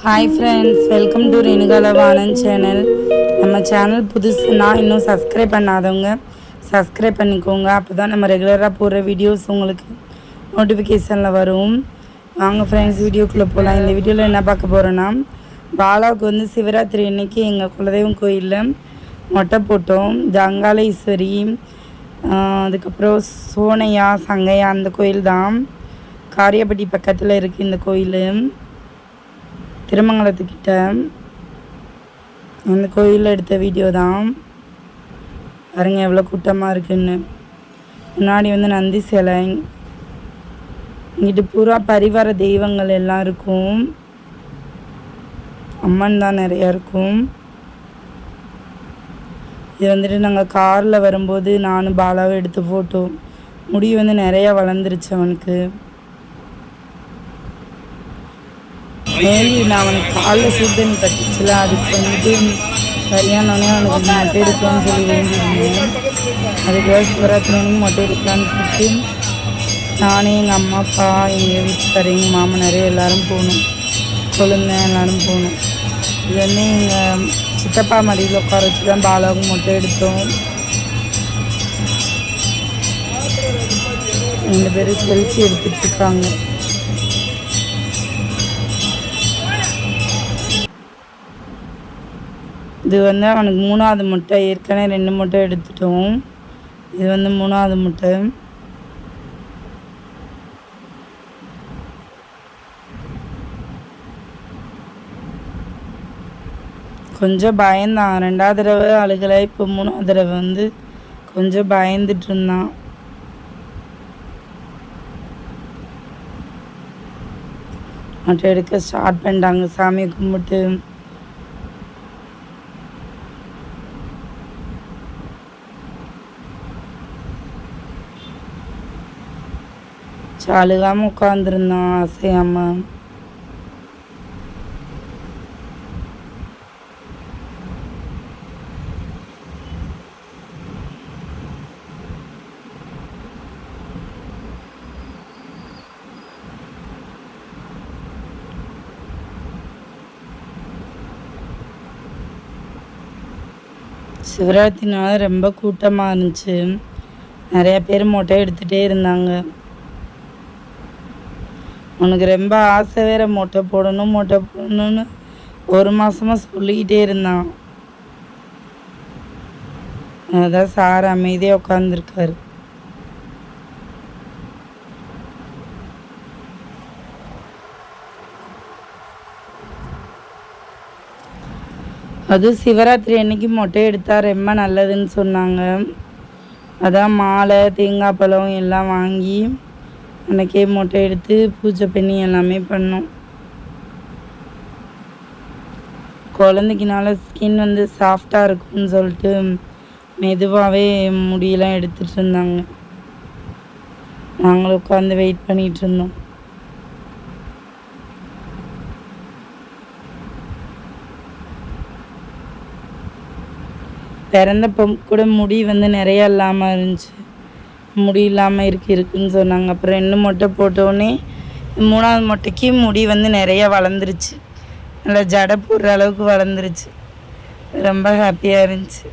Hi friends, welcome to Renukalavanan channel. நம்ம channel புதுசுனா இன்னும் சப்ஸ்கிரைப் பண்ணாதவங்க சப்ஸ்கிரைப் பண்ணிக்கோங்க. அப்போ தான் நம்ம ரெகுலராக போடுற வீடியோஸ் உங்களுக்கு நோட்டிஃபிகேஷனில் வரும். வாங்க ஃப்ரெண்ட்ஸ், வீடியோக்குள்ளே போகலாம். இந்த வீடியோவில் என்ன பார்க்க போகிறோன்னா, பாலாவுக்கு வந்து சிவராத்திரி அன்னைக்கு எங்கள் குலதெய்வம் கோயிலில் மொட்டை போட்டோம். ஜங்கால ஈஸ்வரி, அதுக்கப்புறம் சோனையா சங்கையா அந்த கோயில் தான். காரியப்பட்டி பக்கத்தில் இருக்குது இந்த கோயில், திருமங்கலத்துக்கிட்ட. அந்த கோயிலில் எடுத்த வீடியோ தான். பாருங்க எவ்வளோ கூட்டமாக இருக்குன்னு. முன்னாடி வந்து நந்தி சிலை, இங்கிட்டு பூரா பரிவார தெய்வங்கள் எல்லாம் இருக்கும். அம்மன் தான் நிறையா இருக்கும். இது வந்துட்டு நாங்கள் காரில் வரும்போது நானும் பாலாவும் எடுத்து ஃபோட்டோ. முடி வந்து நிறையா வளர்ந்துருச்சு அவனுக்கு. மேலி நான் அவனுக்கு காலில் சூத்தண்ணி கட்டிச்சுல, அதுக்கு வந்துட்டு சரியானோடனே அவனுக்கு மொட்டை எடுக்கலான்னு சொல்லி வேண்டியிருந்தேன். அதுக்கு சிவராத்திரி மொட்டை எடுக்கலான்னு சொல்லிட்டு நானே எங்கள் அம்மா அப்பா எங்கள் வீட்டுக்காரர் எங்கள் மாமனார் எல்லோரும் போகணும். கொழுந்த எல்லோரும் போகணும். இது வந்து எங்கள் சித்தப்பா மடியில் உட்கார வச்சு தான் பாலாவுக்கு மொட்டை எடுத்தோம். 2 பேரும் செல்ஃபி எடுத்துகிட்டு இருக்காங்க. இது வந்து அவனுக்கு 3வது முட்டை. ஏற்கனவே 2 முட்டை எடுத்துட்டோம். இது வந்து 3வது முட்டை. கொஞ்சம் பயந்தான். 2வது தடவை அழுகலை. இப்போ 3வது தடவை வந்து கொஞ்சம் பயந்துட்டு இருந்தான். மொட்டை எடுக்க ஸ்டார்ட் பண்ணிட்டாங்க. சாமியை கும்பிட்டு அழுகாமல் உட்காந்துருந்தான் அசையாமல். சிவராத்திரினால ரொம்ப கூட்டமாக இருந்துச்சு. நிறையா பேர் மொட்டை எடுத்துகிட்டே இருந்தாங்க. உனக்கு ரொம்ப ஆசை வேறு, மொட்டை போடணும்னு 1 மாதமாக சொல்லிக்கிட்டே இருந்தான். அதான் சார் அமைதியாக உட்காந்துருக்காரு. அது சிவராத்திரி அன்னைக்கு மொட்டை எடுத்தால் ரொம்ப நல்லதுன்னு சொன்னாங்க. அதான் மாலை தேங்காய் பழம் எல்லாம் வாங்கி அன்றைக்கே மொட்டை எடுத்து பூஜை பண்ணி எல்லாமே பண்ணோம். குழந்தைக்குனால ஸ்கின் வந்து சாஃப்டாக இருக்கும்னு சொல்லிட்டு மெதுவாகவே முடியெல்லாம் எடுத்துகிட்டு இருந்தாங்க. நாங்களும் உட்காந்து வெயிட் பண்ணிகிட்டு இருந்தோம். பிறந்தப்போ கூட முடி வந்து நிறையா இல்லாமல் இருந்துச்சு. முடி இல்லாமல் இருக்குன்னு சொன்னாங்க. அப்புறம் 2 மொட்டை போட்டோடனே 3வது மொட்டைக்கு முடி வந்து நிறையா வளர்ந்துருச்சு. நல்லா ஜடை போடுற அளவுக்கு வளர்ந்துருச்சு. ரொம்ப ஹாப்பியாக இருந்துச்சு.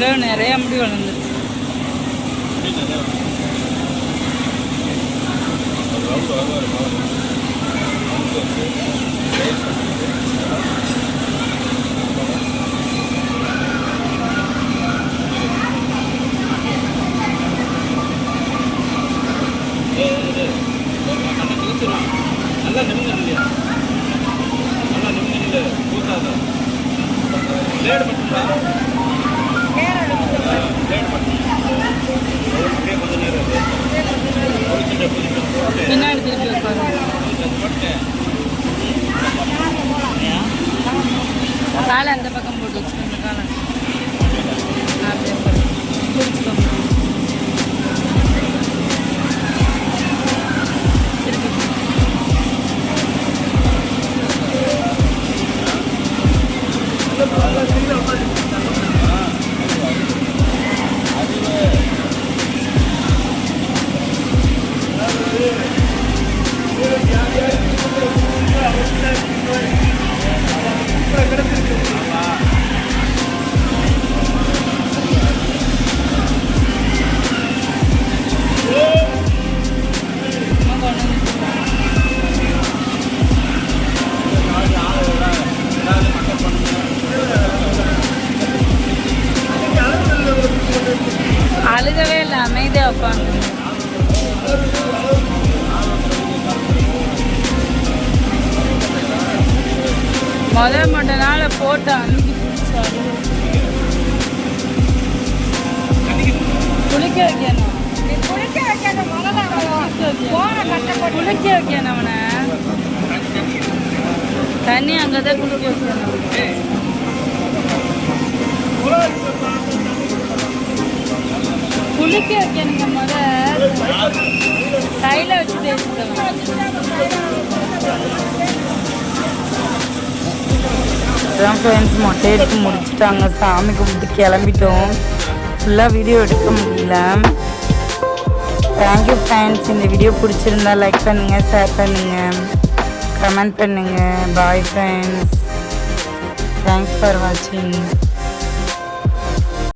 தடவை நிறைய முடி வளர்ந்துருக்கு. நல்லா நிமிந்து இல்லையா? நல்லா நிமிந்து இல்லை கூத்தாத லேடு மட்டும் கொஞ்சம் நேரம் பின்னாடி திருப்பி காலை அந்த பக்கம் போட்டு வச்சுக்கோங்க. காலை பிடிச்சிக்கோங்க. அழுகவே இல்லை, அமைதியாக வைப்பாங்க. முதல் மட்ட நாளை போட்டு அன்னைக்கு குளிக்க வைக்கணும். குளிக்க வைக்கணும் அவனை. தண்ணி அங்கதான் குளிக்க வைக்கணும். குளிக்க வைக்கணுங்க. கையில் வச்சு தேய்ச்சிக்கணும். ஃப்ரெண்ட்ஸ் மொட்டை எடுத்து முடிச்சுட்டாங்க. சாமி கும்பிட்டு கிளம்பிட்டோம். ஃபுல்லாக வீடியோ எடுக்க முடியல. Thank you friends. இந்த வீடியோ பிடிச்சிருந்தா லைக் பண்ணுங்கள், ஷேர் பண்ணுங்கள், கமெண்ட் பண்ணுங்கள். Bye friends. தேங்க்ஸ் ஃபார் வாட்சிங்.